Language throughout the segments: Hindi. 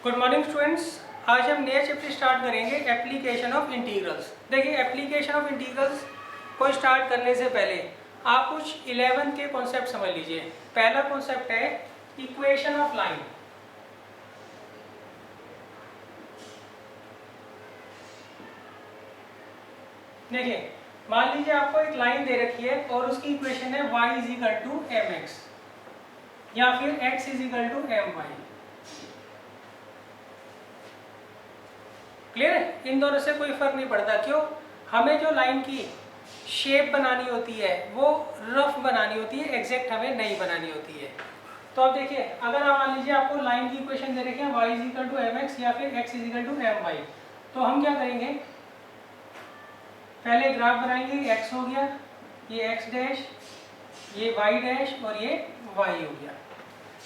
Good morning students. आज हम नया चैप्टर स्टार्ट करेंगे एप्लीकेशन ऑफ इंटीग्रल्स। देखिए, एप्लीकेशन ऑफ इंटीग्रल्स को स्टार्ट करने से पहले आप कुछ 11 के कॉन्सेप्ट समझ लीजिए। पहला कॉन्सेप्ट है इक्वेशन ऑफ लाइन। देखिए, मान लीजिए आपको एक लाइन दे रखी है और उसकी इक्वेशन है y is equal to m x या फिर x is equal to m y. Clear है? इन दोनों से कोई फर्क नहीं पड़ता। क्यों? हमें जो लाइन की शेप बनानी होती है वो रफ बनानी होती है, एग्जैक्ट हमें नहीं बनानी होती है। तो अब देखिए, अगर आप मान लीजिए आपको लाइन की इक्वेशन दे रखी है y is equal to m x या फिर x is equal to m y, तो हम क्या करेंगे, पहले ग्राफ बनाएंगे। x हो गया, ये x डैश, ये y डैश और ये y हो गया।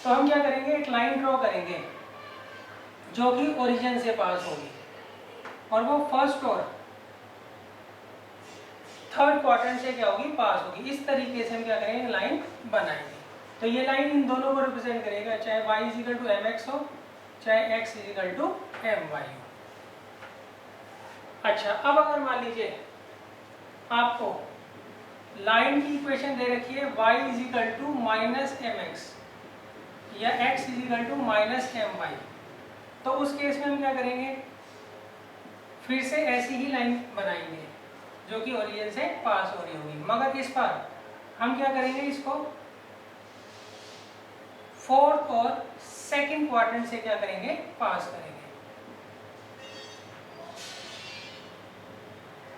तो हम क्या करेंगे, एक लाइन ड्रॉ करेंगे जो कि ओरिजिन से पास होगी और वो फर्स्ट और थर्ड क्वाड्रेंट से क्या होगी, पास होगी। इस तरीके से हम क्या करेंगे, लाइन बनाएंगे। तो ये लाइन इन दोनों को रिप्रेजेंट करेगा, चाहे y is equal to m x हो चाहे x is equal to m y हो। अच्छा, अब अगर मान लीजिए आपको लाइन की इक्वेशन दे रखी है y is equal to minus m x या x is equal to minus m y, तो उस केस में हम क्या करेंगे, फिर से ऐसी ही लाइन बनाएंगे जो कि ओरिजिन से पास हो रही होगी, मगर इस बार हम क्या करेंगे, इसको फोर्थ और सेकंड क्वाड्रेंट से क्या करेंगे, पास करेंगे।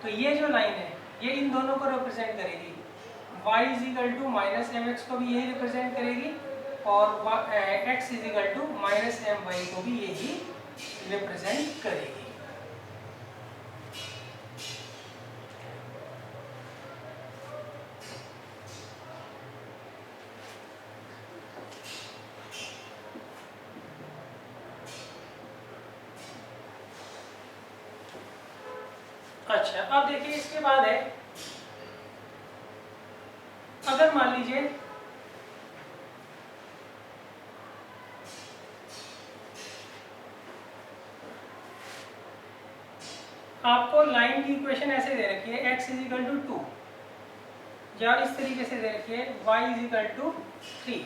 तो ये जो लाइन है ये इन दोनों को रिप्रेजेंट करेगी। y is equal to minus m x को भी यही रिप्रेजेंट करेगी और x is equal to minus m y को भी यही रिप्रेजेंट करेगी। अच्छा, अब देखिए इसके बाद है, अगर मान लीजिए आपको लाइन की इक्वेशन ऐसे दे रखी है x इज इक्वल टू 2 या इस तरीके से दे रखी है y इज इक्वल टू 3,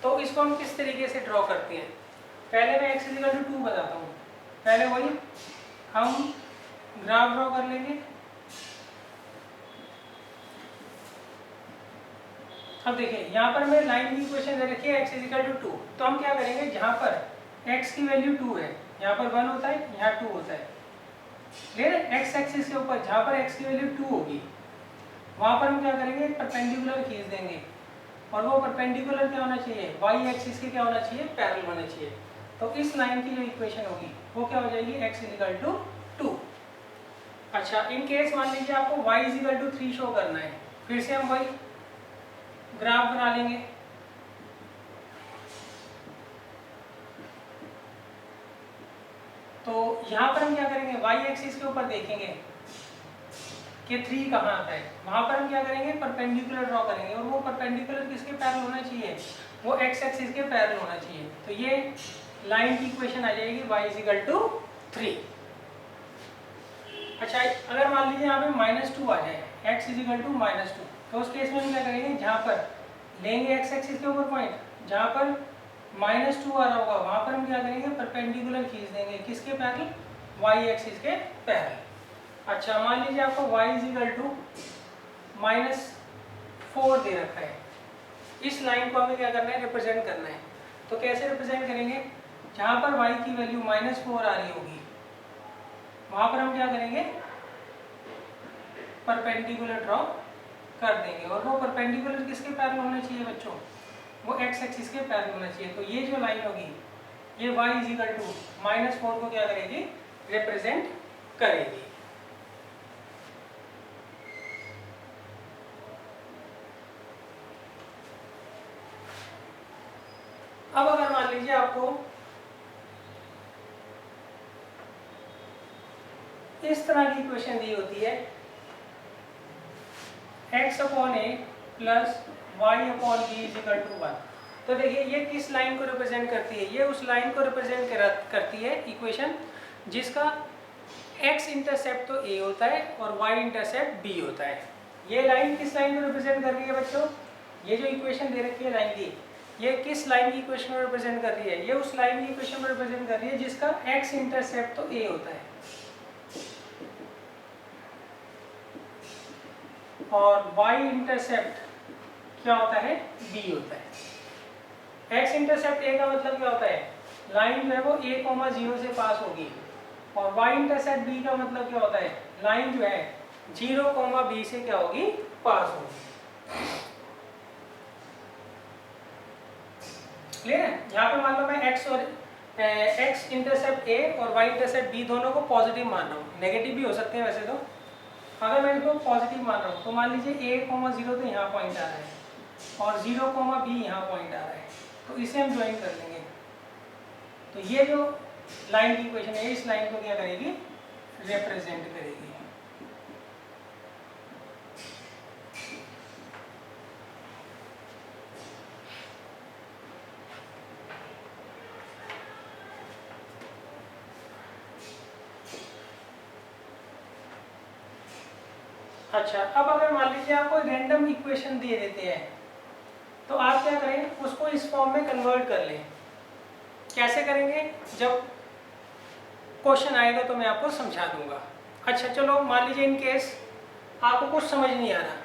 तो इसको हम किस तरीके से ड्रॉ करते हैं। पहले मैं x इज इक्वल टू 2 बताता हूँ। पहले वही हम ग्राफ ड्रॉ कर लेंगे। अब देखिए, यहाँ पर मैं लाइन की इक्वेशन दे रखी है x इज इक्वल टू 2, तो हम क्या करेंगे, जहाँ पर x की वैल्यू 2 है, यहाँ पर 1 होता है, यहाँ 2 होता है। क्लियर है? x एक्सिस के ऊपर जहाँ पर x की वैल्यू 2 होगी वहाँ पर हम क्या करेंगे, परपेंडिकुलर खींच देंगे और वो परपेंडिकुलर क्या होना चाहिए, y एक्सिस के क्या होना चाहिए, पैरेलल होना चाहिए। तो इस लाइन की जो इक्वेशन होगी वो क्या हो जाएगी, x इज इक्वल टू 2। अच्छा, इन केस मान लीजिए आपको y is equal to 3 show करना है, फिर से हम वही ग्राफ बना लेंगे। तो यहाँ पर हम क्या करेंगे, y एक्सिस के ऊपर देखेंगे कि 3 कहाँ आता है, वहां पर हम क्या करेंगे, परपेंडिकुलर ड्रॉ करेंगे और वो परपेंडिकुलर किसके पैरेलल होना चाहिए, वो x एक्सिस के पैरेलल होना चाहिए। तो ये लाइन की इक्वेशन आ जाएगी y इज इक्वल टू 3। अच्छा, अगर मान लीजिए यहाँ पे -2 आ जाए, x इज इक्वल टू -2, तो उस केस में हम क्या करेंगे, जहाँ पर लेंगे x एक्सिस के ऊपर पॉइंट, जहाँ पर -2 आ रहा होगा वहाँ पर हम क्या करेंगे, परपेंडिकुलर खींच देंगे, किसके पैरेलल, y एक्सिस के पैरेलल। अच्छा, मान लीजिए आपको y इज इक्वल टू -4 दे रखा है, इस लाइन को हमें क्या करना है, रिप्रेजेंट करना है। तो कैसे रिप्रेजेंट करेंगे, जहाँ पर y की वैल्यू -4 आ रही होगी वहाँ पर हम क्या करेंगे, परपेंडिकुलर ड्रॉ कर देंगे और वो परपेंडिकुलर किसके पैरेलल होना चाहिए बच्चों, वो x एक्सिस के पैरेलल होना चाहिए। तो ये जो लाइन होगी ये y इज इक्वल टू -4 को क्या करेगी, रिप्रेजेंट करेगी। अब अगर मान लीजिए आपको इस तरह की इक्वेशन दी होती है, x upon a plus y upon b is equal to 1, तो देखिए ये किस लाइन को रिप्रेजेंट करती है, ये उस लाइन को रिप्रेजेंट करती है इक्वेशन जिसका x इंटरसेप्ट तो a होता है और y इंटरसेप्ट b होता है। ये लाइन किस लाइन को रिप्रेजेंट कर रही है बच्चों, ये जो इक्वेशन दे रखी है लाइन की, ये किस लाइन की इक्वेशन को रिप्रेजेंट कर रही है, ये उस लाइन की इक्वेशन को रिप्रेजेंट कर रही है जिसका x इंटरसेप्ट तो a होता है और y इंटरसेप्ट क्या होता है, b होता है। x इंटरसेप्ट a का मतलब क्या होता है, लाइन जो है वो a, 0 से पास होगी और y इंटरसेप्ट b का मतलब क्या होता है, लाइन जो है 0, b से क्या होगी, पास होगी। क्लियर है। यहाँ पे मान लो मैं x इंटरसेप्ट a और y इंटरसेप्ट b दोनों को पॉजिटिव मान रहा हूँ, नेगेटिव भी हो सकते हैं वैसे तो। अगर मैं इसको पॉजिटिव मान रहा हूँ तो मान लीजिए a, 0 तो यहाँ पॉइंट आ रहा है और 0, b यहाँ पॉइंट आ रहा है, तो इसे हम ज्वाइन कर लेंगे। तो ये जो लाइन की इक्वेशन है इस लाइन को क्या करेगी, रिप्रेजेंट करेगी। अच्छा, अब अगर मान लीजिए आपको रैंडम इक्वेशन दे देते हैं तो आप क्या करें, उसको इस फॉर्म में कन्वर्ट कर लें। कैसे करेंगे, जब क्वेश्चन आएगा तो मैं आपको समझा दूंगा। अच्छा चलो, मान लीजिए इन केस आपको कुछ समझ नहीं आ रहा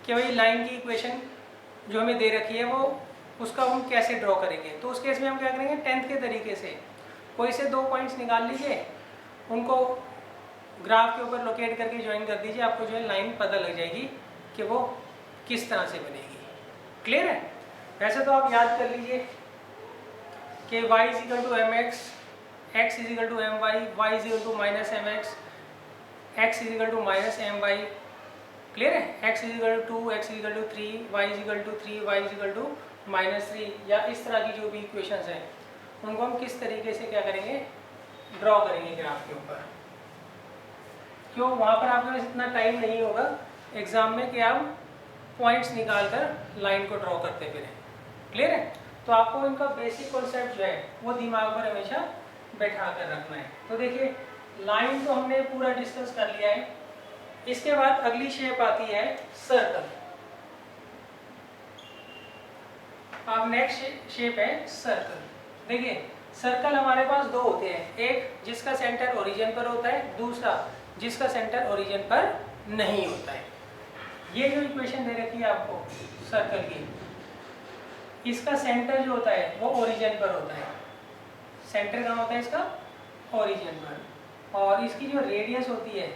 कि भाई लाइन की इक्वेशन जो हमें दे रखी है वो उसका हम कैसे ड्रॉ करेंगे, तो उस केस में हम क्या करेंगे, 10th के तरीके से कोई से 2 पॉइंट्स निकाल लीजिए, उनको ग्राफ के ऊपर लोकेट करके ज्वाइन कर दीजिए, आपको जो है लाइन पता लग जाएगी कि वो किस तरह से बनेगी। क्लियर है। वैसे तो आप याद कर लीजिए कि y = mx, x = my, y = -mx, x = -my। Clear है। x = 2, x = 3, y = 3, y = -3, या इस तरह की जो भी इक्वेशंस हैं उनको हम किस तरीके से क्या करेंगे, ड्रॉ करेंगे ग्राफ के ऊपर। क्यों, वहाँ पर आपके पास इतना टाइम नहीं होगा एग्जाम में कि आप पॉइंट्स निकाल कर लाइन को ड्रॉ करते फिरें। क्लियर है। तो आपको इनका बेसिक कॉन्सेप्ट जो है वो दिमाग पर हमेशा बैठा कर रखना है। तो देखिए लाइन तो हमने पूरा डिस्कस कर लिया है। इसके बाद अगली शेप आती है सर्कल। अब नेक्स्ट शेप है सर्कल। देखिए सर्कल हमारे पास 2 होते हैं, एक जिसका सेंटर ओरिजिन पर होता है, दूसरा जिसका सेंटर ओरिजिन पर नहीं होता है। ये जो इक्वेशन दे रखी है आपको सर्कल की, इसका सेंटर जो होता है वो ओरिजिन पर होता है। सेंटर कहाँ होता है इसका, ओरिजिन पर, और इसकी जो रेडियस होती है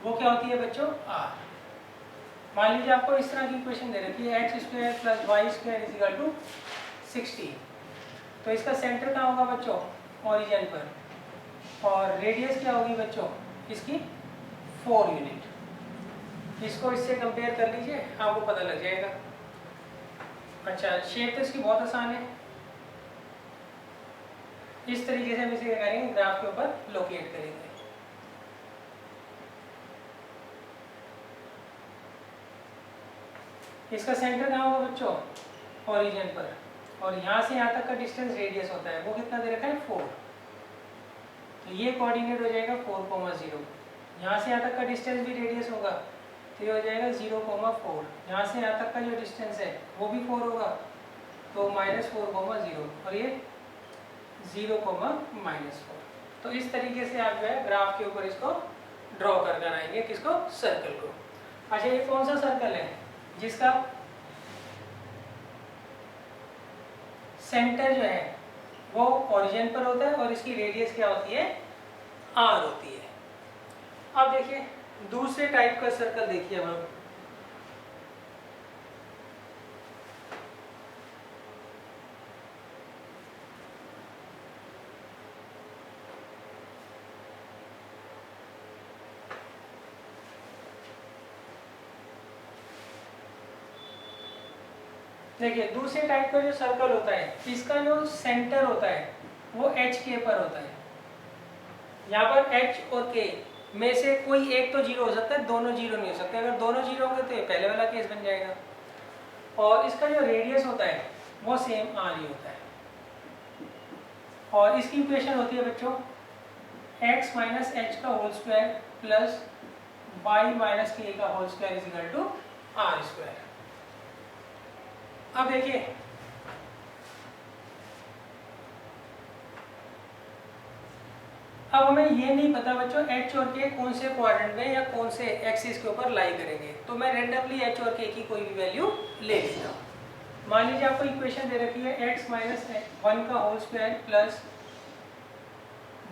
वो क्या होती है बच्चों, r। मान लीजिए आपको इस तरह की इक्वेशन दे रखी है x² + y² = 60, तो इसका सेंटर कहाँ होगा बच्चों, ओरिजिन पर, और रेडियस क्या होगी बच्चों इसकी 4 यूनिट। इसको इससे कंपेयर कर लीजिए, आपको पता लग जाएगा। अच्छा, शेप तो इसकी बहुत आसान है। इस तरीके से हम इसे क्या करेंगे, ग्राफ के ऊपर लोकेट करेंगे। इसका सेंटर कहाँ होगा बच्चों, ओरिजिन पर, और यहाँ से यहाँ तक का डिस्टेंस रेडियस होता है, वो कितना दे रखा है 4। तो ये कोऑर्डिनेट हो जाएगा 4, 0। यहाँ से यहाँ तक का डिस्टेंस भी रेडियस होगा, तो ये हो जाएगा 0, 4। यहाँ से यहाँ तक का जो डिस्टेंस है वो भी 4 होगा, तो -4, 0, और ये 0, -4। तो इस तरीके से आप जो है ग्राफ के ऊपर इसको ड्रॉ कर कर आएंगे, किसको, सर्कल को। अच्छा, ये कौन सा सर्कल है जिसका सेंटर जो है वो ओरिजिन पर होता है और इसकी रेडियस क्या होती है, r होती है। अब देखिए दूसरे टाइप का सर्कल देखिए। अब देखिए दूसरे टाइप का जो सर्कल होता है, इसका जो सेंटर होता है वो HK पर होता है। यहाँ पर H और K में से कोई एक तो जीरो हो सकता है, दोनों जीरो नहीं हो सकते। अगर दोनों जीरो होंगे तो ये पहले वाला केस बन जाएगा, और इसका जो रेडियस होता है वो सेम आर ही होता है। और इसकी इक्वेशन होती है बच्चों x माइनस एच का whole square plus y minus k का whole square is equal to r square. अब देखिए अब हमें ये नहीं पता बच्चों h और k कौन से क्वाड्रेंट में या कौन से एक्सिस के ऊपर लाई करेंगे, तो मैं रेंडमली h और k की कोई भी वैल्यू ले लेता हूँ। मान लीजिए आपको इक्वेशन दे रखी है x माइनस 1 का whole square plus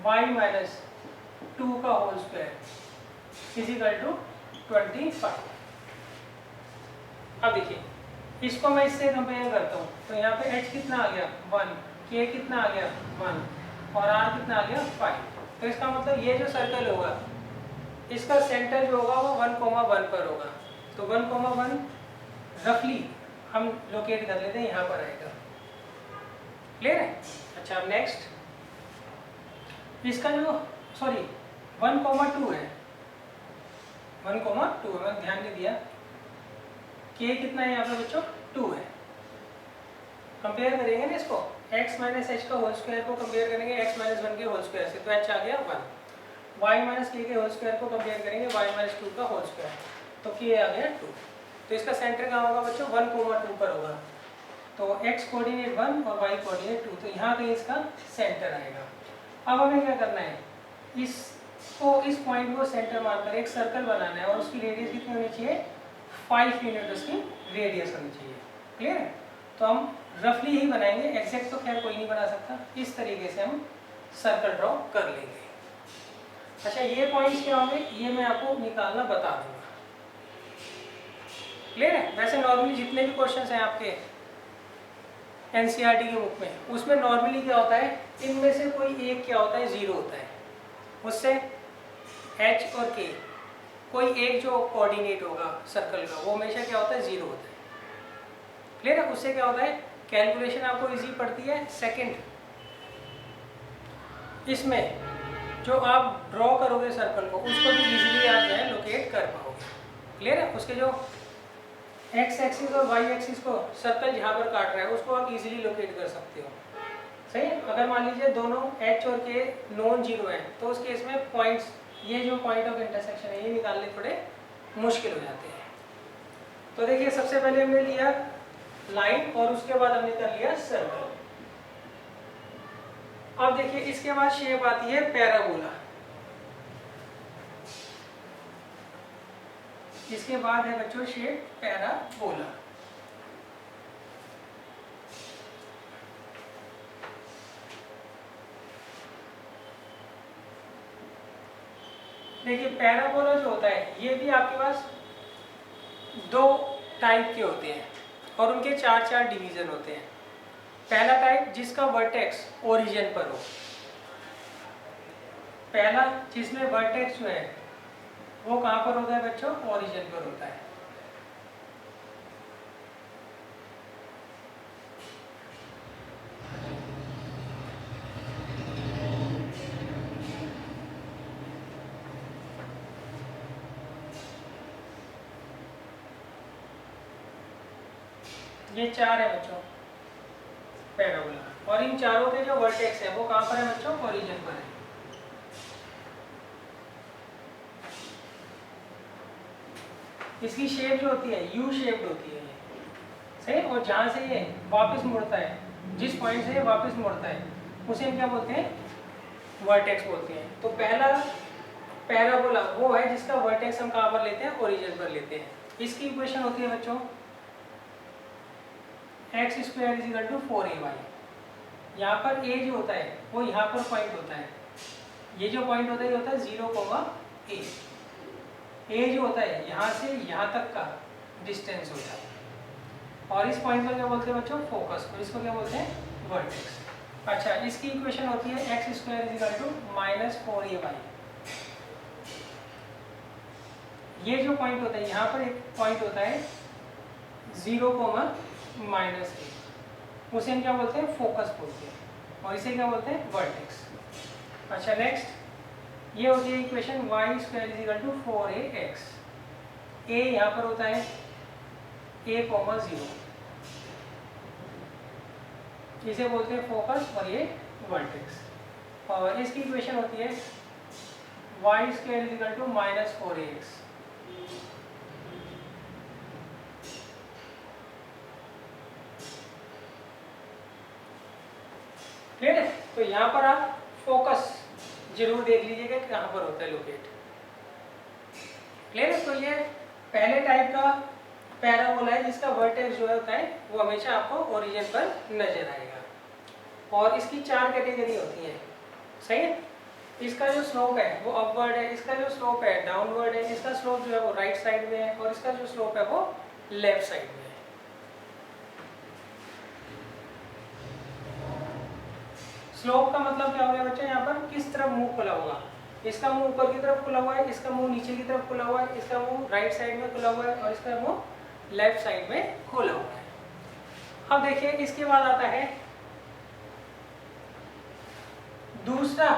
y minus 2 का whole square is equal to 25। अब देखिए इसको मैं इससे कंपेयर करता हूँ, तो यहाँ पे h कितना आ गया 1, k कितना आ गया 1 और r कितना आ गया 5। तो इसका मतलब ये जो सर्कल होगा इसका सेंटर जो होगा वो 1,1 पर होगा। तो 1,1 रफली हम लोकेट कर लेते हैं, यहाँ पर आएगा। क्लियर है? अच्छा अब नेक्स्ट इसका जो 1,2 है, 1,2 है, मैंने ध्यान नहीं दिया। k कितना है यहाँ पे बच्चों 2 है। कंपेयर करेंगे ना इसको x माइनस एच का होल स्क्वायर को कंपेयर करेंगे x माइनस 1 के होल स्क्वायर से, तो h आ गया 1। y माइनस k के होल स्क्वायर को कंपेयर करेंगे y माइनस 2 का होल स्क्वायर, तो k आ गया 2। तो इसका सेंटर कहाँ होगा बच्चों 1,2 पर होगा। तो x कोऑर्डिनेट 1 और y कोऑर्डिनेट 2, तो यहाँ कहीं इसका सेंटर आएगा। अब हमें क्या करना है, इस पॉइंट को सेंटर मानकर एक सर्कल बनाना है और उसकी रेडियस कितनी होनी चाहिए 5 यूनिट उसकी रेडियस होनी चाहिए। क्लियर है? तो हम रफली ही बनाएंगे, एग्जैक्ट तो खैर कोई नहीं बना सकता। इस तरीके से हम सर्कल ड्रॉ कर लेंगे। अच्छा ये पॉइंट्स क्या होंगे ये मैं आपको निकालना बता दूंगा। क्लियर है? वैसे नॉर्मली जितने भी क्वेश्चंस हैं आपके एनसीईआरटी के बुक में, उसमें नॉर्मली क्या होता है, इनमें से कोई एक क्या होता है 0 होता है, उससे h और k कोई एक जो कोऑर्डिनेट होगा सर्कल का वो हमेशा क्या होता है 0 होता है। क्लियर है? उससे क्या होता है कैलकुलेशन आपको इजी पड़ती है। सेकंड, इसमें जो आप ड्रॉ करोगे सर्कल को उसको भी इजीली आप जो है लोकेट कर पाओगे। क्लियर है? उसके जो एक्स एक्सिस और वाई एक्सिस को सर्कल जहाँ पर काट रहा है उसको आप इजीली लोकेट कर सकते हो। सही है? अगर मान लीजिए दोनों एच और के नॉन जीरो है तो उस केस में पॉइंट्स, ये जो पॉइंट ऑफ इंटरसेक्शन है ये निकालने थोड़े मुश्किल हो जाते हैं। तो देखिए सबसे पहले हमने लिया लाइन और उसके बाद हमने कर लिया सर्कल। अब देखिए इसके बाद शेप आती है पैराबोला। इसके बाद है बच्चों शेप पैराबोला। देखिए पैराबोला जो होता है ये भी आपके पास 2 टाइप के होते हैं और उनके 4 डिवीजन होते हैं। पहला टाइप जिसका वर्टेक्स ओरिजिन पर हो, पहला जिसमें वर्टेक्स जो है वो कहाँ पर होता है बच्चों, ओरिजिन पर होता है। ये 4 है बच्चों पैराबोला, और इन चारों के जो वर्टेक्स है वो कहाँ पर है बच्चों, ओरिजिन पर है। इसकी शेप जो होती है यू शेप्ड होती है सही, और जहाँ से ये वापस मुड़ता है, जिस पॉइंट से ये वापस मुड़ता है उसे हम क्या बोलते हैं, वर्टेक्स बोलते हैं। तो पहला पैराबोला वो है जिसका वर्टेक्स हम कहाँ पर लेते हैं, ओरिजिन पर लेते हैं। इसकी इक्वेशन होती है बच्चों x square is equal to 4ay। यहाँ पर a जो होता है वो यहाँ पर पॉइंट होता है, ये जो पॉइंट होता है ये होता है 0,a। a जो होता है यहाँ से यहाँ तक का डिस्टेंस होता है, और इस पॉइंट पर क्या बोलते हैं बच्चों, फोकस को, इसको क्या बोलते हैं, वर्टेक्स। अच्छा इसकी इक्वेशन होती है x square is equal to -4ay। ये जो पॉइंट होता है यहाँ पर एक पॉइंट होता है 0,-a, उसे हम क्या बोलते हैं, फोकस बोलते हैं, और इसे क्या बोलते हैं, वर्टेक्स। अच्छा नेक्स्ट ये होती है equation y square is equal to 4ax। a यहाँ पर होता है a, 0, इसे बोलते हैं फोकस और ये वर्टेक्स। और इसकी इक्वेशन होती है y square is equal to -4ax। Clear है? तो यहाँ पर आप फोकस जरूर देख लीजिएगा कि कहाँ पर होता है लोकेट। क्लियर है? तो ये पहले टाइप का पैराबोला है जिसका वर्टेक्स जो होता है वो हमेशा आपको ओरिजिन पर नजर आएगा। और इसकी 4 कैटेगरी होती है, सही है? इसका जो स्लोप है वो अपवर्ड है, इसका जो स्लोप है डाउनवर्ड है, इसका स्लोप जो है वो राइट साइड में है, और इसका जो स्लोप है वो लेफ्ट साइड में है। स्लोप का मतलब क्या हो गया बच्चे? यहाँ पर किस तरफ मुंह खुला होगा। इसका मुंह ऊपर की तरफ खुला हुआ है, इसका मुंह नीचे की तरफ खुला हुआ है, इसका मुंह राइट साइड में खुला हुआ है, और इसका मुंह लेफ्ट साइड में खुला हुआ है। अब देखिए इसके बाद आता है दूसरा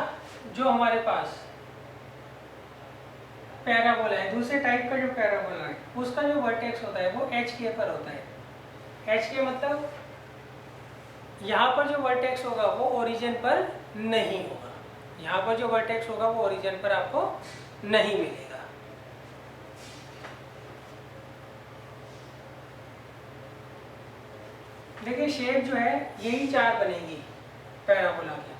जो हमारे पास पैराबोला है, दूसरे टाइप का जो पैराबोला है उसका जो वर्टेक्स होता है वो एच के पर होता है। एच के मतलब यहाँ पर जो वर्टेक्स होगा वो ओरिजिन पर नहीं होगा, यहाँ पर जो वर्टेक्स होगा वो ओरिजिन पर आपको नहीं मिलेगा। देखिए शेप जो है यही 4 बनेगी पैराबोला की,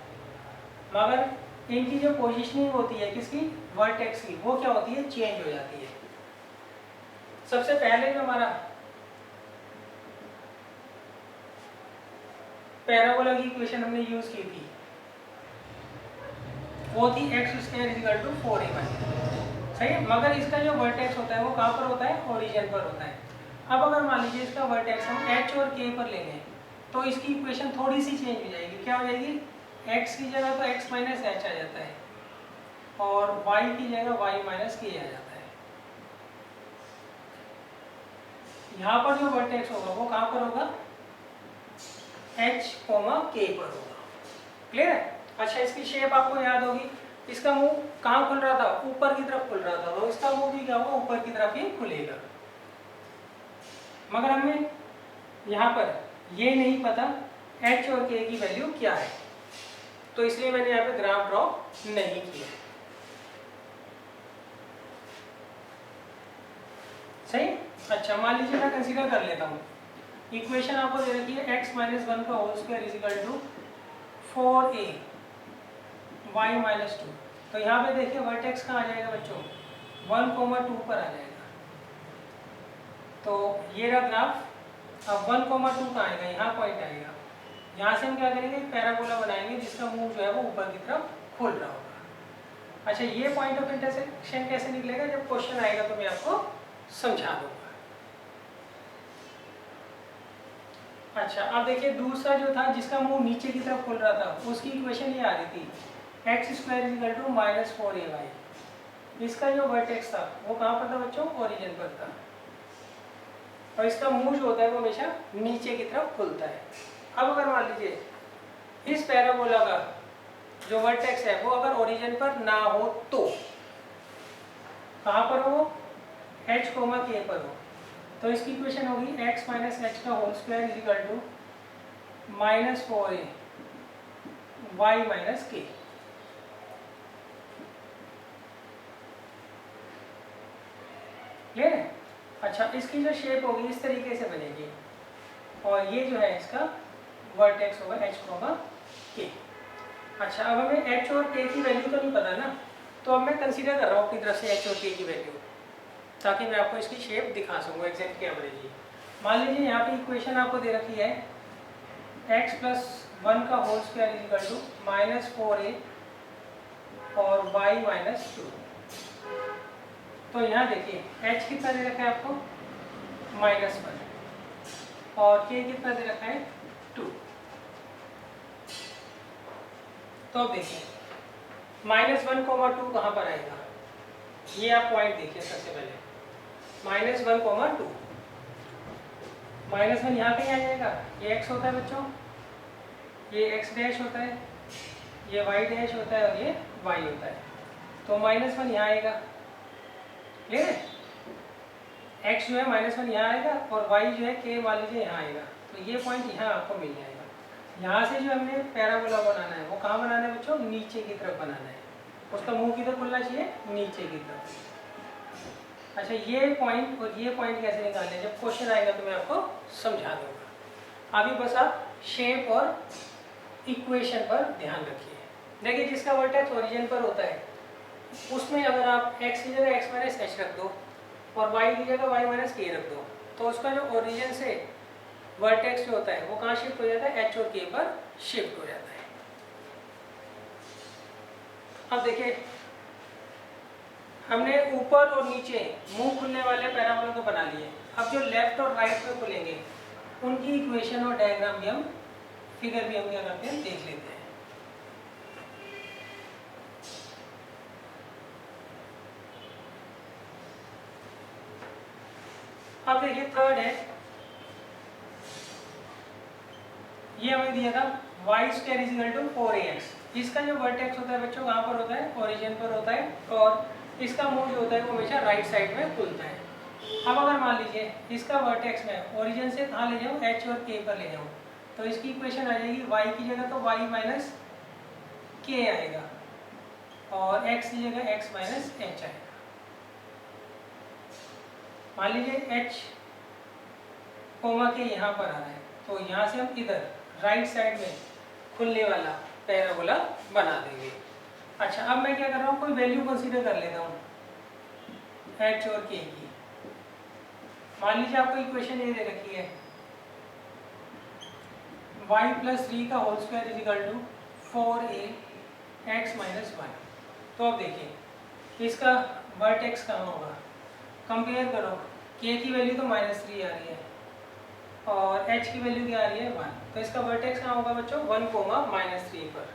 मगर इनकी जो पोजीशनिंग होती है किसकी? वर्टेक्स की, वो क्या होती है? चेंज हो जाती है। सबसे पहले जो हमारा पैराबोला की इक्वेशन हमने यूज की थी वो थी x square equal to 4ay, सही है? मगर इसका जो वर्टेक्स होता है वो कहाँ पर होता है? ओरिजिन पर होता है। अब अगर मान लीजिए इसका वर्टेक्स हम h और k पर ले लें तो इसकी इक्वेशन थोड़ी सी चेंज हो जाएगी। क्या हो जाएगी? x की जगह तो x माइनस एच आ जाता है, और y की जगह y माइनस के आ जाता है। यहाँ पर जो वर्टेक्स होगा वो कहाँ पर होगा? h, k पर होगा। क्लियर है? अच्छा, इसकी शेप आपको याद होगी। इसका मुंह कहाँ खुल रहा था? ऊपर की तरफ खुल रहा था, तो इसका मुंह भी क्या होगा? ऊपर की तरफ ही खुलेगा। मगर हमें यहाँ पर ये नहीं पता h और k की वैल्यू क्या है, तो इसलिए मैंने यहाँ पे ग्राफ ड्रॉ नहीं किया। सही? अच्छा, मान लीजिए मैं कंसीडर कर लेता हूँ, इक्वेशन आपको दे रखी है x माइनस 1 का whole square is equal to 4a y minus 2। तो यहाँ पे देखिए वर्टेक्स कहाँ आ जाएगा बच्चों? 1,2 पर आ जाएगा। तो ये रहा ग्राफ। अब 1,2 कहाँ आएगा? यहाँ पॉइंट आएगा। यहाँ से हम क्या करेंगे? पैराबोला बनाएंगे जिसका मुंह जो है वो ऊपर की तरफ खुल रहा होगा। अच्छा, ये पॉइंट ऑफ इंटरसेक्शन कैसे निकलेगा? जब क्वेश्चन आएगा तो मैं आपको समझा दूंगा। अच्छा, अब देखिए दूसरा जो था जिसका मुंह नीचे की तरफ खुल रहा था उसकी इक्वेशन ये आ रही थी x square equal to -4ay। इसका जो वर्टेक्स था वो कहाँ पर था बच्चों? ओरिजिन पर था, और इसका मुंह जो होता है वो हमेशा नीचे की तरफ खुलता है। अब अगर मान लीजिए इस पैराबोला का जो वर्टेक्स है वो अगर ओरिजिन पर ना हो तो कहाँ पर हो? h, k पर हो। तो इसकी इक्वेशन होगी x माइनस एच का whole square is equal to -4a y minus k. Clear है? अच्छा, इसकी जो शेप होगी इस तरीके से बनेगी, और ये जो है इसका वर्टेक्स होगा h, k। अच्छा, अब हमें h और k की वैल्यू तो नहीं पता ना, तो अब मैं कंसीडर कर रहा हूँ अपनी तरफ से h और k की वैल्यू, ताकि मैं आपको इसकी शेप दिखा सकूँ एग्जैक्ट क्या बनेगी। मान लीजिए यहाँ पे इक्वेशन आपको दे रखी है x प्लस 1 का whole square is equal to -4a और y माइनस 2। तो यहाँ देखिए h कितना दे रखा है आपको? -1, और k कितना दे रखा है? 2। तो अब देखिए -1,2 कहाँ पर आएगा? ये आप पॉइंट देखिए सबसे पहले, -1,2 -1 यहाँ कहीं आ जाएगा। ये x होता है बच्चों, ये x डैश होता है, ये y डैश होता है, और ये y होता है। तो -1 यहाँ आएगा। क्लियर है? x जो है -1 यहाँ आएगा, और y जो है k मान लीजिए यहाँ आएगा। तो ये पॉइंट यहाँ आपको मिल जाएगा। यहाँ से जो हमने पैराबोला बनाना है वो कहाँ बनाना है बच्चों, नीचे की तरफ बनाना है। उसका मुंह किधर खुलना चाहिए, नीचे की तरफ। अच्छा ये पॉइंट और ये पॉइंट कैसे निकालने हैं, जब क्वेश्चन आएगा तो मैं आपको समझा दूंगा। अभी बस आप शेप और इक्वेशन पर ध्यान रखिए। देखिए जिसका वर्टेक्स ओरिजिन पर होता है उसमें अगर आप x की जगह x माइनस एच रख दो और y की जगह y माइनस के रख दो तो उसका जो ओरिजिन से वर्टेक्स जो होता है वो कहाँ शिफ्ट हो जाता है, h और k पर शिफ्ट हो जाता है। अब देखिए हमने ऊपर और नीचे मुंह खुलने वाले पैराबोला तो बना लिए। अब जो लेफ्ट और राइट में खुलेंगे उनकी इक्वेशन और डायग्राम भी हम फिगर भी हम क्या करते हैं, देख लेते हैं। अब देखिए थर्ड है, ये हमें दिया था y square is equal to 4ax। इसका जो वर्टेक्स होता है बच्चों कहाँ पर होता है, ओरिजिन पर होता है और इसका मुंह जो होता है वो हमेशा राइट साइड में खुलता है। अब अगर मान लीजिए इसका वर्टेक्स में ओरिजिन से कहाँ ले जाऊँ, h और k पर ले जाऊँ तो इसकी इक्वेशन आ जाएगी y की जगह तो y माइनस के आएगा और x की जगह x माइनस एच आएगा। मान लीजिए h कोमा के यहाँ पर आ रहा है तो यहाँ से हम इधर राइट साइड में खुलने वाला पैराबोला बना देंगे। अच्छा अब मैं क्या कर रहा हूँ, कोई वैल्यू कंसीडर कर लेता हूँ h और k की। मान लीजिए आपको इक्वेशन ये दे रखी है y प्लस 3 का whole square is equal to 4a x minus 1। तो अब देखिए इसका वर्टेक्स कहाँ होगा, कंपेयर करो, k की वैल्यू तो -3 आ रही है और h की वैल्यू क्या आ रही है 1, तो इसका वर्टेक्स कहाँ होगा बच्चों, 1, -3 पर।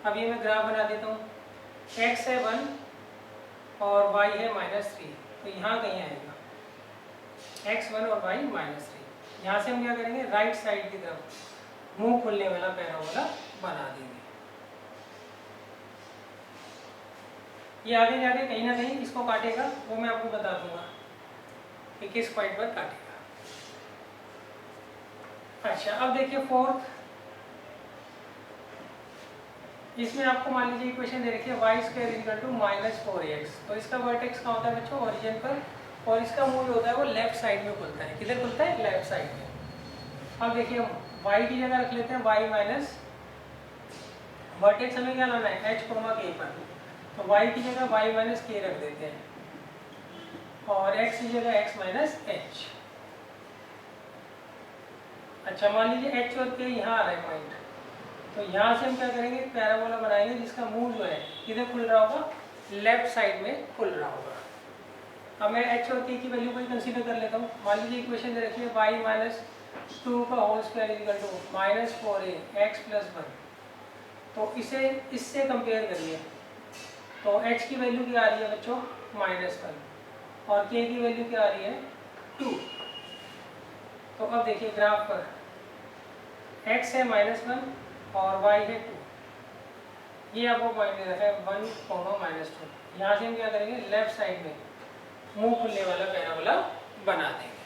अब ये मैं ग्राफ बना देता हूँ, x है 1 और y है -3 तो यहाँ कहीं आएगा x 1 और y -3। यहाँ से हम क्या करेंगे, राइट साइड की तरफ मुंह खुलने वाला पैराबोला बना देंगे। ये आगे जाके कहीं ना कहीं इसको काटेगा, वो मैं आपको बता दूंगा कि किस पॉइंट पर काटेगा। अच्छा अब देखिए फोर्थ, इसमें आपको मान लीजिए इक्वेशन दे रखी है y square equal to -4ax। तो इसका वर्टेक्स कहाँ होता है बच्चों, ओरिजिन पर, और इसका मूल होता है वो लेफ्ट साइड में खुलता है। किधर खुलता है, लेफ्ट साइड में। अब देखिए हम y की जगह रख लेते हैं y माइनस, वर्टेक्स हमें क्या लाना है h कोमा k पर, तो y की जगह y माइनस k रख देते हैं और x की जगह x माइनस h। अच्छा मान लीजिए h और k यहाँ आ रहा है पॉइंट, तो यहाँ से हम क्या करेंगे, पैराबोला बनाएंगे जिसका मुंह जो है किधर खुल रहा होगा, लेफ्ट साइड में खुल रहा होगा। अब मैं h और k की वैल्यू को ही कंसीडर कर लेता हूँ। मान लीजिए इक्वेशन दे रखी है y माइनस 2 का whole square equal to -4a x plus 1। तो इसे इससे कंपेयर करिए तो h की वैल्यू क्या आ रही है बच्चों, -1 और k की वैल्यू क्या आ रही है 2। तो अब देखिए ग्राफ पर x है -1 और y है 2, ये आपको पॉइंट दे रखा है 1, -2। यहाँ से हम क्या करेंगे, लेफ्ट साइड में मुंह खुलने वाला पैराबोला बना देंगे।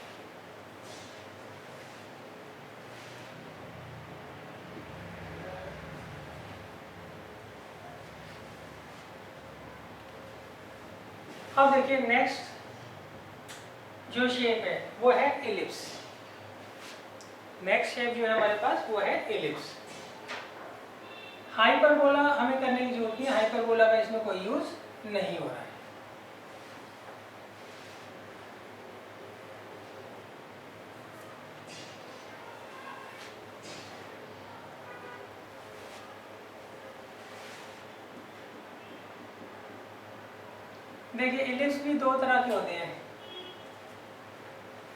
अब देखिए नेक्स्ट जो शेप है वो है एलिप्स। नेक्स्ट शेप जो है हमारे पास वो है एलिप्स। हाइपरबोला हमें करने की जरूरत नहीं है, हाइपरबोला का इसमें कोई यूज नहीं हो रहा है। देखिए इलिप्स भी दो तरह के होते हैं।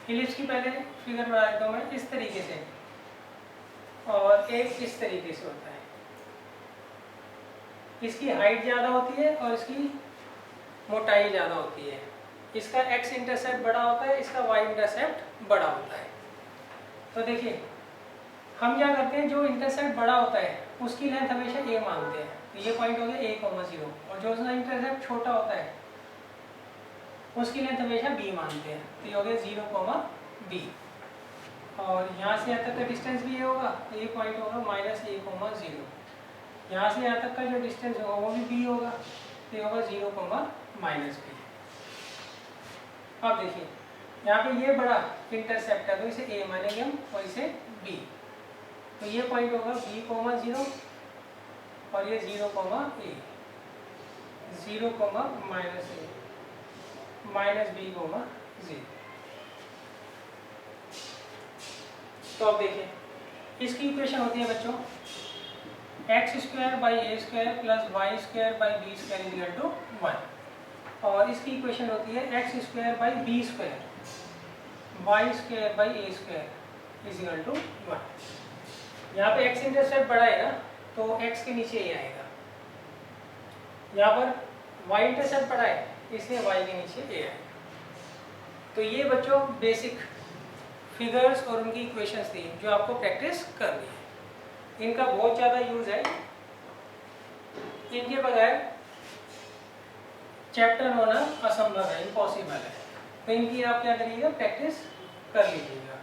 इलिप्स की पहले फिगर बना देता हूँ मैं इस तरीके से, और एक इस तरीके से होता है। इसकी हाइट ज़्यादा होती है और इसकी मोटाई ज़्यादा होती है। इसका x इंटरसेप्ट बड़ा होता है, इसका y इंटरसेप्ट बड़ा होता है। तो देखिए हम क्या करते हैं, जो इंटरसेप्ट बड़ा होता है उसकी लेंथ हमेशा a मानते हैं। तो ये पॉइंट हो गया a,0, और जो उसका इंटरसेप्ट छोटा होता है उसकी लेंथ हमेशा b मानते हैं। तो ये हो गया 0,b। और यहाँ से यहाँ तक का डिस्टेंस भी ये होगा, तो ये पॉइंट होगा -a,0। यहाँ से यहाँ तक का जो डिस्टेंस होगा वो भी b होगा, तो ये होगा 0, -b। अब देखिए यहाँ पे ये बड़ा इंटरसेप्ट है, तो इसे a मानेंगे हम और इसे b। तो ये पॉइंट होगा b, 0 और ये 0, a, 0, -a, -b, 0। तो अब देखिए इसकी इक्वेशन होती है बच्चों x² by a² plus y² by b² = 1, और इसकी इक्वेशन होती है x² by b² y² by a² = 1। यहाँ पे x इंटरसेप्ट बड़ा है ना, तो x के नीचे ये आएगा। यहाँ पर y इंटरसेप्ट बड़ा है, इसलिए y के नीचे a आएगा। तो ये बच्चों बेसिक फिगर्स और उनकी इक्वेशंस थी जो आपको प्रैक्टिस करनी है। इनका बहुत ज़्यादा यूज़ है, इनके बगैर चैप्टर होना असंभव है, इम्पॉसिबल है। तो इनकी आप क्या करिएगा, प्रैक्टिस कर लीजिएगा।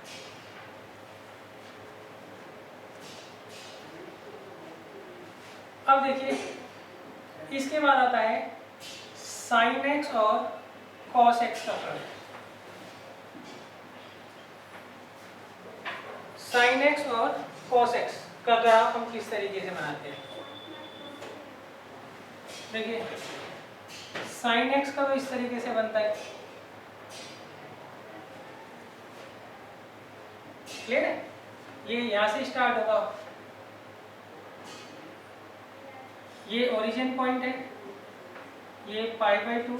अब देखिए इसके बाद आता है sin x और cos x का फर्क। sin x और cos x का ग्राफ हम किस तरीके से बनाते हैं। देखिए sin x का तो इस तरीके से बनता है, क्लियर है। ये यहाँ से स्टार्ट होगा, ये ओरिजिन पॉइंट है, ये π/2,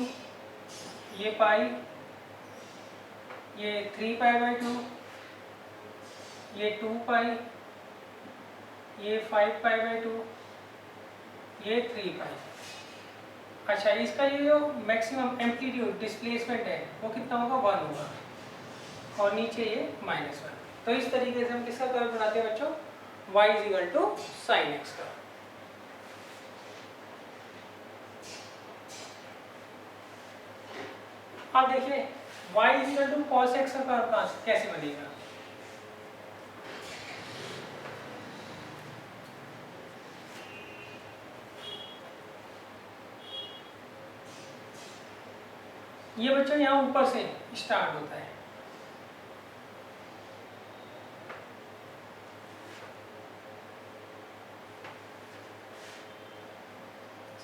ये पाई, ये 3π/2, ये 2π, ये 5π/2, ये 3π। अच्छा, इसका ये जो मैक्सिमम एम्पलीट्यूड डिस्प्लेसमेंट है वो कितना होगा, 1 होगा, और नीचे ये -1। तो इस तरीके से हम किसका कर्व बनाते हैं बच्चों, y = sin x का। अब देखिए y = cos x का कर्व कैसे बनेगा। ये बच्चों यहाँ ऊपर से स्टार्ट होता है,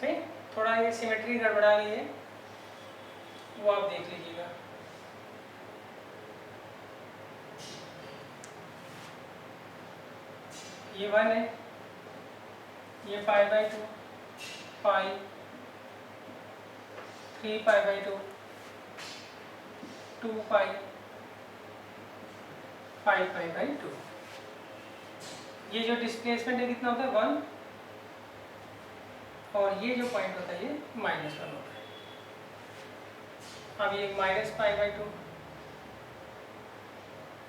सही। थोड़ा ये सिमेट्री गड़बड़ा गई है, वो आप देख लीजिएगा। ये 1 है, ये π/2, पाई, 3π/2, 2π, 5π/2। ये जो डिस्प्लेसमेंट है कितना होता है, 1, और ये जो पॉइंट होता है ये -1 होता है। अब ये -π/2,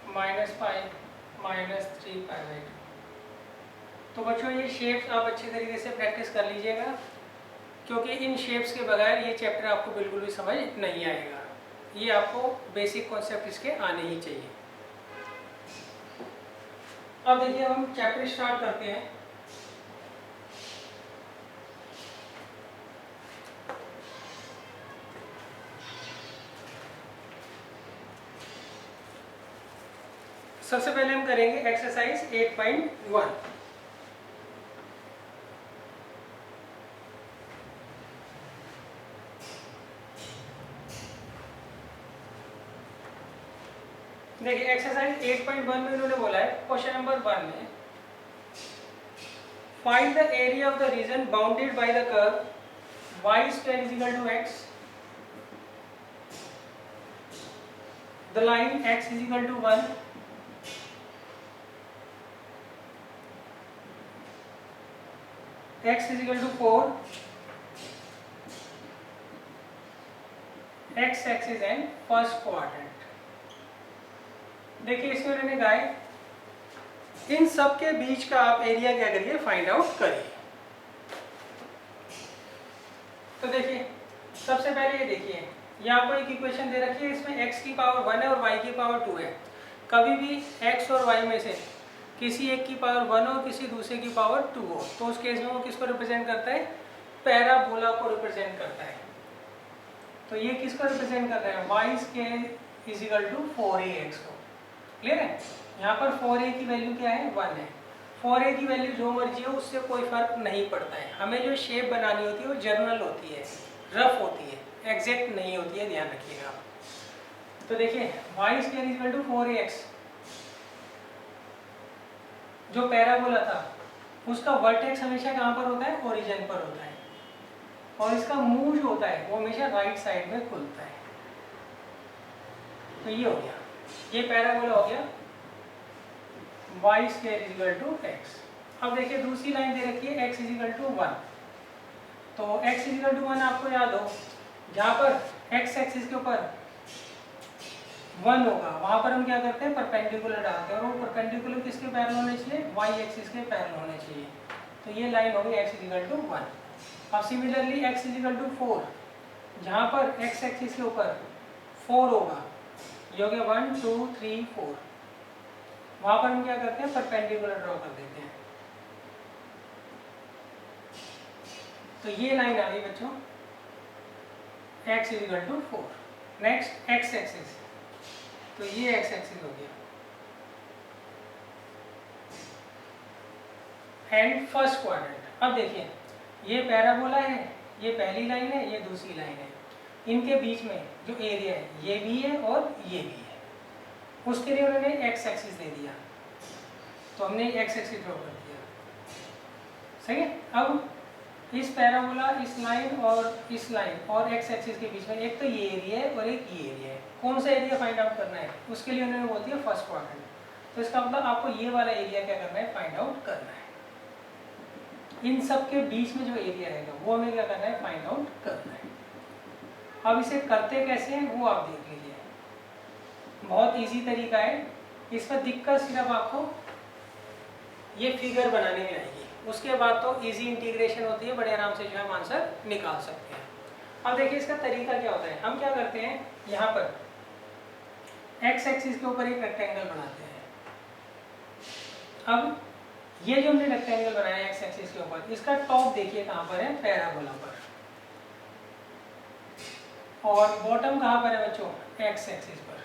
-π, -3π/2। तो बच्चों ये शेप्स आप अच्छे तरीके से प्रैक्टिस कर लीजिएगा, क्योंकि इन शेप्स के बगैर ये चैप्टर आपको बिल्कुल भी समझ नहीं आएगा। ये आपको बेसिक कॉन्सेप्ट इसके आने ही चाहिए। अब देखिए हम चैप्टर स्टार्ट करते हैं। सबसे पहले हम करेंगे एक्सरसाइज 8.1। देखिए एक्सरसाइज 8.1 में उन्होंने बोला है, क्वेश्चन नंबर 1 में find the area of the region bounded by the curve y² = x, the line x = 1, x = 4, x axis and first quadrant. देखिए इसमें उन्होंने कहा है इन सब के बीच का आप एरिया क्या करिए, फाइंड आउट करिए। तो देखिए सबसे पहले ये देखिए, ये आपको एक इक्वेशन दे रखी है, इसमें x की पावर 1 है और y की पावर 2 है। कभी भी x और y में से किसी एक की पावर 1 हो, किसी दूसरे की पावर 2 हो, तो उस केस में वो किसको रिप्रेजेंट करता है? पैराबोला को रिप्रेजेंट करता है। तो ये किसको रिप्रेजेंट कर रहा है? y square is equal to 4ax को। क्लियर है? यहाँ पर 4a की वैल्यू क्या है? 1 है। 4a की वैल्यू जो मर्जी हो उससे कोई फर्क नहीं पड़ता है। हमें जो शेप बनानी होती है वो जर्नल होती है, रफ होती है, एग्जैक्ट नहीं होती है, ध्यान रखिएगा आप। तो देखिए y square is equal to 4ax, जो पैराबोला था उसका वर्टेक्स हमेशा कहाँ पर होता है? ओरिजिन पर होता है, और इसका मुंह जो होता है वो हमेशा राइट साइड में खुलता है। तो ये हो गया, ये पैराबोला हो गया y square is equal to x। अब देखिए दूसरी लाइन दे रखी है x इज इक्वल टू 1। तो x इज इक्वल टू 1 आपको याद हो, जहाँ पर x एक्सिस के ऊपर 1 होगा वहां पर हम क्या करते हैं? परपेंडिकुलर डालते हैं, और वो परपेंडिकुलर किसके पैरेलल होने चाहिए? y एक्सिस के पैरेलल होने चाहिए। तो ये लाइन होगी x इज इक्वल टू 1। अब similarly x is equal to 4, जहाँ पर x एक्सिस के ऊपर 4 होगा, ये हो गया 1 2 3 4, वहां पर हम क्या करते हैं? परपेंडिकुलर ड्रॉ कर देते हैं। तो ये लाइन आ गई बच्चों x is equal to 4। Next x axis, तो ये x एक्सिस हो गया। एंड फर्स्ट क्वाड्रेंट, अब देखिए ये पैराबोला है, ये पहली लाइन है, ये दूसरी लाइन है, इनके बीच में जो एरिया है ये भी है और ये भी है, उसके लिए उन्होंने x एक्सिस दे दिया, तो हमने x एक्सिस ड्रॉ कर दिया। सही है? अब इस पैराबोला, इस लाइन और इस लाइन और x एक्सिस के बीच में एक तो ये एरिया है और एक ये एरिया है, कौन सा एरिया फाइंड आउट करना है? उसके लिए उन्होंने बोल दिया फर्स्ट क्वाड्रेंट। तो इसका मतलब आपको ये वाला एरिया क्या करना है? फाइंड आउट करना है। इन सब के बीच में जो एरिया रहेगा वो हमें क्या करना है? फाइंड आउट करना है। अब इसे करते कैसे हैं वो आप देख लीजिए, बहुत इजी तरीका है। इसमें दिक्कत सिर्फ आपको ये फिगर बनाने में आएगी, उसके बाद तो इजी इंटीग्रेशन होती है, बड़े आराम से जो है हम आंसर निकाल सकते हैं। अब देखिए इसका तरीका क्या होता है, हम क्या करते हैं, यहाँ पर x एक्सिस के ऊपर एक रेक्टेंगल बनाते हैं। अब ये जो हमने रेक्टेंगल बनाया है x एक्सिस के ऊपर, इसका टॉप देखिए कहाँ पर है? पैराबोला पर, और बॉटम कहाँ पर है बच्चों? x एक्सिस पर।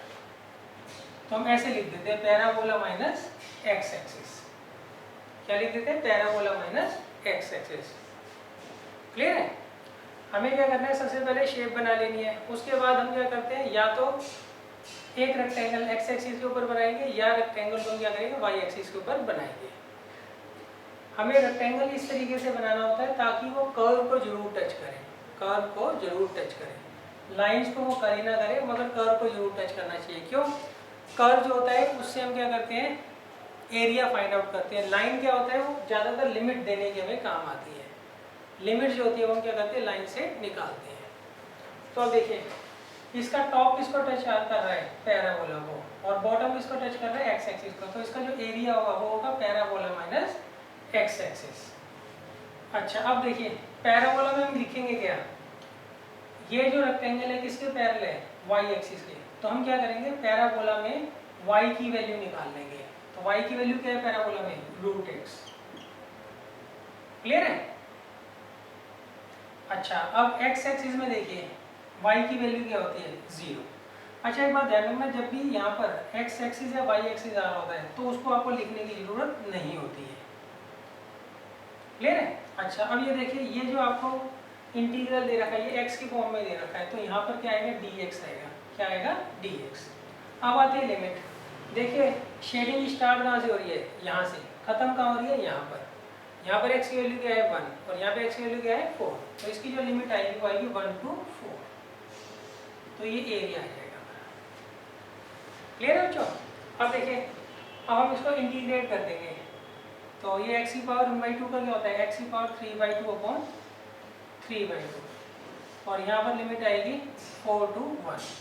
तो हम ऐसे लिख देते हैं पैराबोला माइनस x एक्सिस। क्या लिख देते हैं? Parabola minus x axis. Clear है? हमें क्या करना है? सबसे पहले शेप बना लेनी है, उसके बाद हम क्या करते हैं, या तो एक रेक्टेंगल x एक्सिस के ऊपर बनाएंगे या रेक्टेंगल को हम क्या करेंगे? y एक्सिस के ऊपर बनाएंगे। हमें रेक्टेंगल इस तरीके से बनाना होता है ताकि वो कर्व को जरूर टच करे, कर्व को जरूर टच करे। लाइंस को वो कर ही ना करे, मगर कर्व को जरूर टच करना चाहिए। क्यों? कर्व जो होता है उससे हम क्या करते हैं? एरिया फाइंड आउट करते हैं। लाइन क्या होता है? वो ज़्यादातर लिमिट देने के हमें काम आती है। लिमिट जो होती है वो हम क्या करते हैं? लाइन से निकालते हैं। तो अब देखिए इसका टॉप किसको टच कर रहा है? पैराबोला को, और बॉटम किसको टच कर रहा है? एक्स एक्सिस को। तो इसका जो एरिया होगा वो होगा पैराबोला माइनस एक्स एक्सिस। अच्छा अब देखिए पैराबोला में हम लिखेंगे क्या? ये जो रेक्टेंगल है किसके पैरेलल है? वाई एक्सिस के। तो हम क्या करेंगे? पैराबोला में y की वैल्यू निकाल लेंगे। तो y की वैल्यू क्या है पैराबोला में? √x। क्लियर है? अच्छा अब x एक्सिस में देखिए y की वैल्यू क्या होती है? 0। अच्छा एक बात ध्यान रखना, जब भी यहाँ पर x एक्सिस या y एक्सिस आ रहा होता है तो उसको आपको लिखने की जरूरत नहीं होती है। क्लियर है? अच्छा अब ये देखिए ये जो आपको इंटीग्रल दे रखा है ये x की फॉर्म में दे रखा है, तो यहाँ पर क्या आएगा? dx आएगा। क्या आएगा? dx। अब आती है लिमिट। देखिए शेडिंग स्टार्ट कहाँ से हो रही है? यहाँ से। खत्म कहाँ हो रही है? यहाँ पर। यहाँ पर x की वैल्यू क्या है? 1, और यहाँ पे x की वैल्यू क्या है? 4। तो इसकी जो लिमिट आएगी वो आएगी 1 to 4। तो ये एरिया आ जाएगा हमारा। क्लियर है बच्चों? अब देखिए अब हम इसको इंटीग्रेट कर देंगे। तो ये x की पावर 1/2 का क्या होता है? x की पावर 3/2 अपॉन 3/2, और यहाँ पर लिमिट आएगी 4 to 1।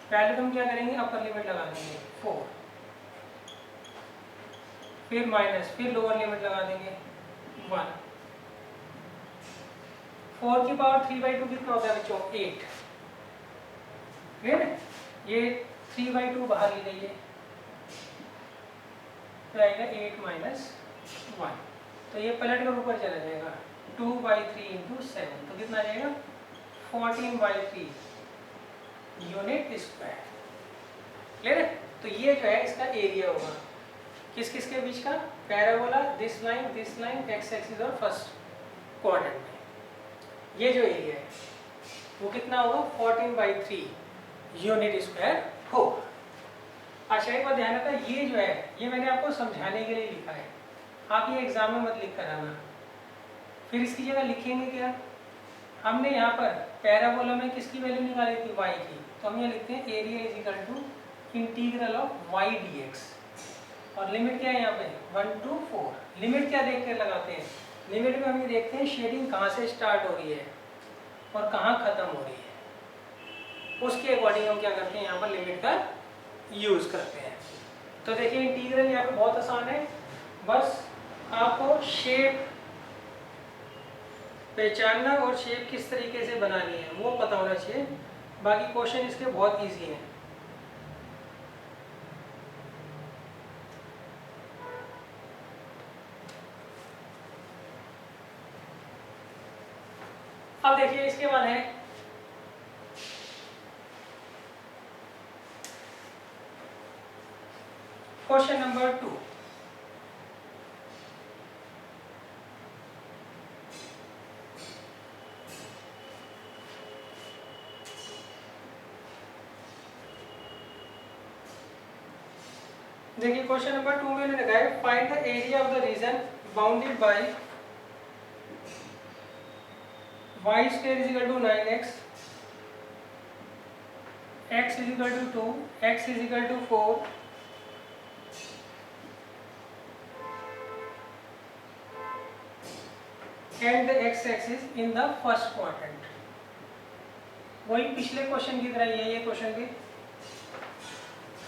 पहले तो हम क्या करेंगे? अपर लिमिट लगा देंगे 4, फिर माइनस, फिर लोअर लिमिट लगा देंगे 1। 4 की पावर 3/2 कितना होता है बच्चों? 8। फिर ये 3/2 बाहर ले जाइए, तो आएगा 8 माइनस 1, तो ये पलट कर ऊपर चला जाएगा 2/3 इंटू 7, तो कितना आ जाएगा 14/3 यूनिट स्क्वायर। क्लियर है? तो ये जो है इसका एरिया होगा किस किस के बीच का, parabola, this line, x axis और फर्स्ट क्वाड्रेंट में। ये जो एरिया है वो कितना होगा 14/3 यूनिट स्क्वायर होगा। अच्छा एक बात ध्यान रखना, ये जो है ये मैंने आपको समझाने के लिए लिखा है, आप ये एग्जाम में मत लिख कर आना। फिर इसकी जगह लिखेंगे क्या, हमने यहाँ पर पैराबोला में किसकी वैल्यू निकाली थी, y की, तो हम ये लिखते हैं area is equal to integral of y dx, और लिमिट क्या है यहाँ पे 1 to 4। लिमिट क्या देख कर लगाते हैं, लिमिट में हम ये देखते हैं शेडिंग कहाँ से स्टार्ट हो रही है और कहाँ खत्म हो रही है, उसके अकॉर्डिंग हम क्या करते हैं यहाँ पर लिमिट का यूज करते हैं। तो देखिए इंटीग्रल यहाँ पे बहुत आसान है, बस आपको शेप पहचानना और शेप किस तरीके से बनानी है वो पता होना चाहिए, बाकी क्वेश्चन इसके बहुत इजी हैं। अब देखिए इसके बाद है क्वेश्चन नंबर 2। देखिए क्वेश्चन नंबर 2 में लिखा है find the area of the region bounded bye y square is equal to 9x, x is equal to 2, x is equal to 4, and the x axis in the first quadrant। वही पिछले क्वेश्चन की तरह ये क्वेश्चन भी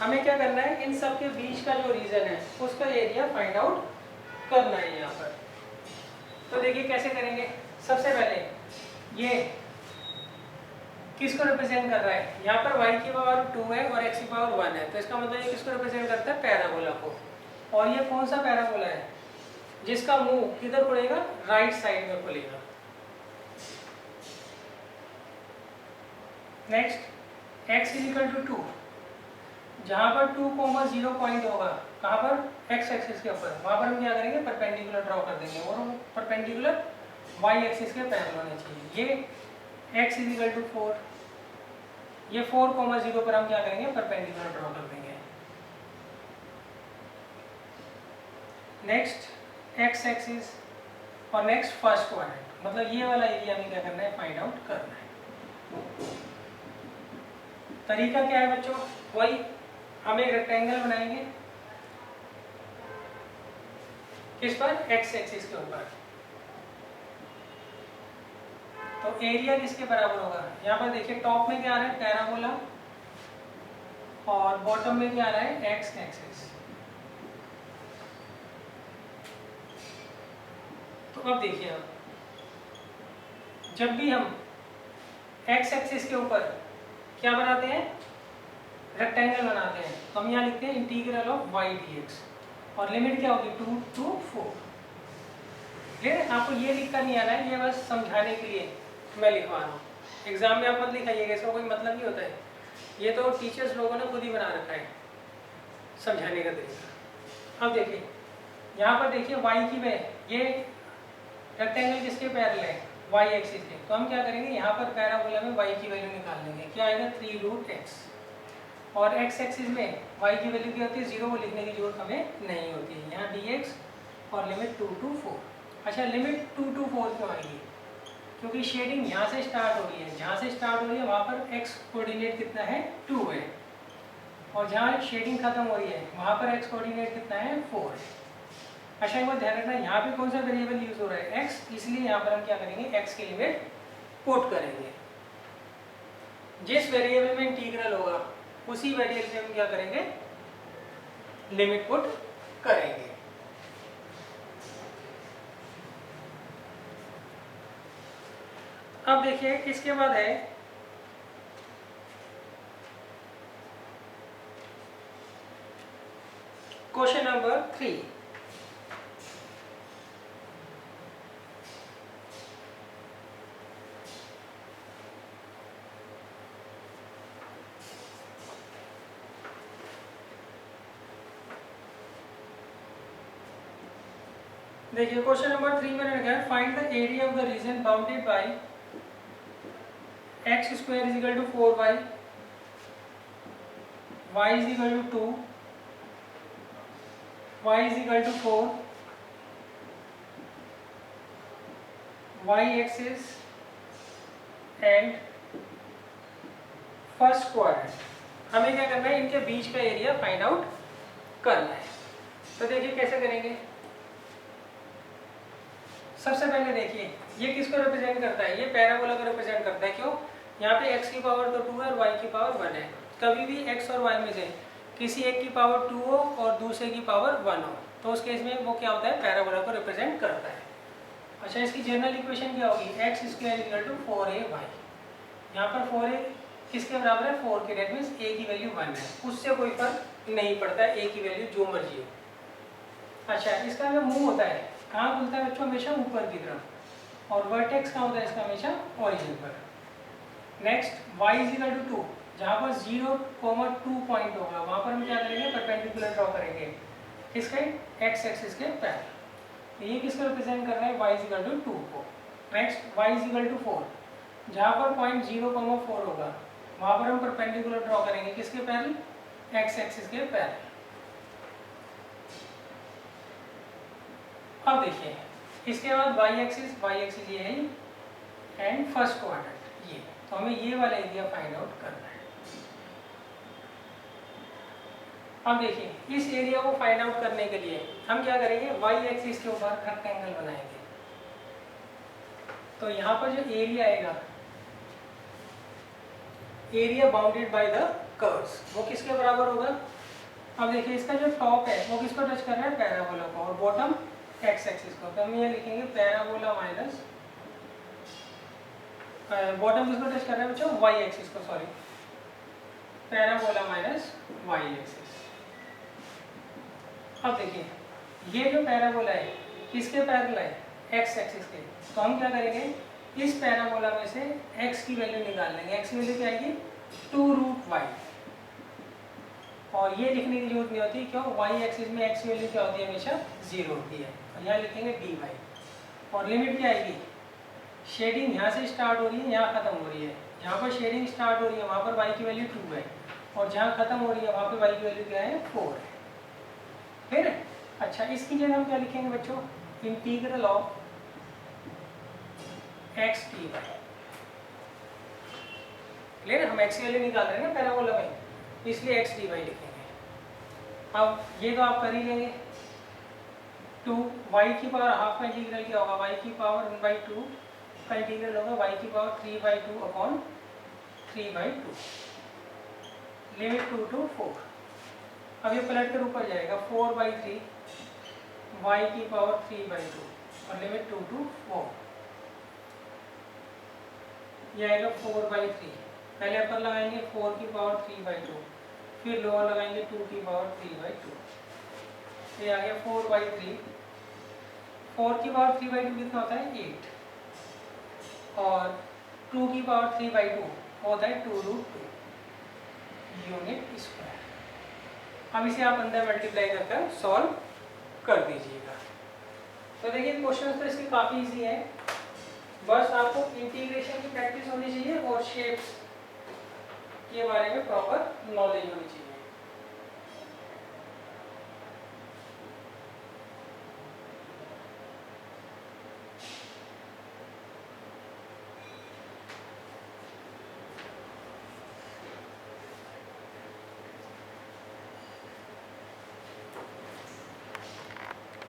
हमें क्या करना है, इन सब के बीच का जो रीजन है उसका एरिया फाइंड आउट करना है यहाँ पर। तो देखिए कैसे करेंगे, सबसे पहले ये किसको रिप्रेजेंट कर रहा है, यहाँ पर y की पावर 2 है और x की पावर 1 है, तो इसका मतलब ये किसको रिप्रेजेंट करता है, पैराबोला को। और ये कौन सा पैराबोला है जिसका मुंह किधर खुलेगा, राइट साइड में खुलेगा। Next x is equal to 2, जहाँ पर 2,0 पॉइंट होगा कहाँ पर, x एक्सिस के ऊपर, वहाँ पर हम क्या करेंगे परपेंडिकुलर ड्रॉ कर देंगे और परपेंडिकुलर y एक्सिस के पैरेलल होने चाहिए। ये x इज इक्वल टू 4, ये 4,0 पर हम क्या करेंगे परपेंडिकुलर ड्रॉ कर देंगे। नेक्स्ट x एक्सिस और नेक्स्ट फर्स्ट क्वाड्रेंट, मतलब ये वाला एरिया हमें क्या करना है फाइंड आउट करना है। तरीका क्या है बच्चों, वही हम एक रेक्टेंगल बनाएंगे किस पर, x एक्सिस के ऊपर। तो एरिया किसके बराबर होगा, यहाँ पर देखिए टॉप में क्या आ रहा है पैराबोला और बॉटम में क्या आ रहा है x एक्सिस। तो अब देखिए आप जब भी हम x एक्सिस के ऊपर क्या बनाते हैं, रेक्टेंगल बनाते हैं, तो हम यहाँ लिखते हैं इंटीग्रल ऑफ y dx और लिमिट क्या होगी 2 to 4। क्लियर, आपको ये लिखकर नहीं आना है, ये बस समझाने के लिए मैं लिखवा रहा हूँ। एग्जाम में आप मत लिखाइएगा, इसका कोई मतलब नहीं होता है, ये तो टीचर्स लोगों ने खुद ही बना रखा है समझाने का तरीका। अब देखिए यहाँ पर देखिए y की वैल्यू, ये रेक्टेंगल किसके पैरेलल है, y एक्सिस के, तो हम क्या करेंगे यहाँ पर पैराबोला में y की वैल्यू निकाल लेंगे, क्या आएगा 3√x, और x एक्सिस में y की वैल्यू क्या होती है 0, वो लिखने की जरूरत हमें नहीं होती है। यहाँ dx और लिमिट 2 to 4। अच्छा लिमिट 2 to 4 क्यों आएगी, क्योंकि शेडिंग यहाँ से स्टार्ट हो रही है, जहाँ से स्टार्ट हो रही है वहाँ पर x कोऑर्डिनेट कितना है 2 है, और जहाँ शेडिंग खत्म हो रही है वहाँ पर x कोऑर्डिनेट कितना है 4 है। अच्छा एक बात ध्यान रखना, यहाँ पे कौन सा वेरिएबल यूज हो रहा है x, इसलिए यहाँ पर हम क्या करेंगे x की लिमिट पुट करेंगे। जिस वेरिएबल में इंटीग्रल होगा उसी वेरिएबल में हम क्या करेंगे लिमिट पुट करेंगे। अब देखिए इसके बाद है क्वेश्चन नंबर 3। देखिए क्वेश्चन नंबर 3 में रखा है find the area of the region bounded by x square is equal to 4y, y is equal to 2, y is equal to 4, y axis and first quadrant. हमें क्या करना है, इनके बीच का एरिया फाइंड आउट करना है। तो देखिए कैसे करेंगे। सबसे पहले देखिए ये किसको रिप्रेजेंट करता है, ये पैराबोला को रिप्रेजेंट करता है। क्यों, यहाँ पे x की पावर तो 2 है और y की पावर 1 है। कभी भी x और y में से किसी एक की पावर 2 हो और दूसरे की पावर 1 हो तो उस केस में वो क्या होता है, पैराबोला को रिप्रेजेंट करता है। अच्छा, इसकी जनरल इक्वेशन क्या होगी, x square equal to 4ay। यहाँ पर 4a किसके बराबर है, 4 के, डेट मीन्स a की वैल्यू 1 है, उससे कोई फर्क नहीं पड़ता है, a की वैल्यू जो मर्जी हो। अच्छा, इसका जो मुंह होता है कहाँ खुलता है बच्चों, हमेशा ऊपर की तरफ, और वर्टेक्स कहाँ होता है इसका, हमेशा ओरिजिन पर। Next y is equal to 2, जहाँ पर 0,2 पॉइंट होगा वहाँ पर हम क्या करेंगे, परपेंडिकुलर ड्रॉ करेंगे किसके, x एक्सिस के पैरेलल। ये किसको रिप्रेजेंट कर रहा है, y इज इक्वल टू 2 को। Next y is equal to 4, जहाँ पर पॉइंट 0,4 होगा वहाँ पर हम परपेंडिकुलर ड्रॉ करेंगे किसके पैरेलल, x एक्सिस के पैरेलल। अब देखिए इसके बाद y एक्सिस ये है एंड फर्स्ट क्वाड्रेंट ये, तो हमें ये वाला एरिया फाइंड आउट करना है। अब देखिए इस एरिया को फाइंड आउट करने के लिए हम क्या करेंगे, y एक्सिस के ऊपर रेक्टेंगल बनाएंगे। तो यहाँ पर जो एरिया आएगा, area bounded by the curves, वो किसके बराबर होगा। अब देखिए इसका जो टॉप है वो किसको टच कर रहा है, पैराबोला को, और बॉटम x एक्सिस को। तो हम ये लिखेंगे पैराबोला माइनस, बॉटम किसको टच कर रहा है बच्चों, y एक्सिस को, sorry, parabola minus y axis. अब देखिए ये जो पैराबोला है किसके पैरेलल है, x एक्सिस के। तो हम क्या करेंगे, इस पैराबोला में से x की वैल्यू निकाल लेंगे। x की वैल्यू क्या आएगी, 2√y, और ये लिखने की जरूरत नहीं होती, क्यों, y एक्सिस में x की वैल्यू क्या होती है, हमेशा 0 होती है। और यहाँ लिखेंगे dy, और लिमिट क्या आएगी, शेडिंग यहाँ से स्टार्ट हो रही है, यहाँ खत्म हो रही है। जहाँ पर शेडिंग स्टार्ट हो रही है वहाँ पर y की वैल्यू 2 है, और जहाँ खत्म हो रही है वहाँ पर y की वैल्यू क्या है, 4 है। फिर अच्छा, इसकी जगह हम क्या लिखेंगे बच्चों, integral of x dy। Clear, हम x की वैल्यू निकाल रहे हैं ना पैराबोला में, इसलिए x dy लिखेंगे। अब ये तो आप कर ही लेंगे। 2 y की पावर हाफ का इंटीग्रल क्या होगा, y की पावर 1/2 का इंटीग्रल होगा y की पावर 3/2 अपॉन 3/2, लिमिट 2 to 4। अब ये पलट कर ऊपर जाएगा, 4/3 y की पावर 3/2 और लिमिट 2 to 4, ये आएगा 4/3। पहले अपर लगाएंगे 4 की पावर 3/2, फिर लोअर लगाएंगे 2 की पावर 3/2, ये आ गया 4/3। 4 की पावर 3/2 कितना होता है, 8, और 2 की पावर 3/2 होता है 2√2 यूनिट स्क्वायर। अब इसे आप अंदर मल्टीप्लाई कर सॉल्व कर दीजिएगा। तो देखिए क्वेश्चन तो इसके काफ़ी इजी है, बस आपको इंटीग्रेशन की प्रैक्टिस होनी चाहिए और शेप्स के बारे में प्रॉपर नॉलेज होनी चाहिए।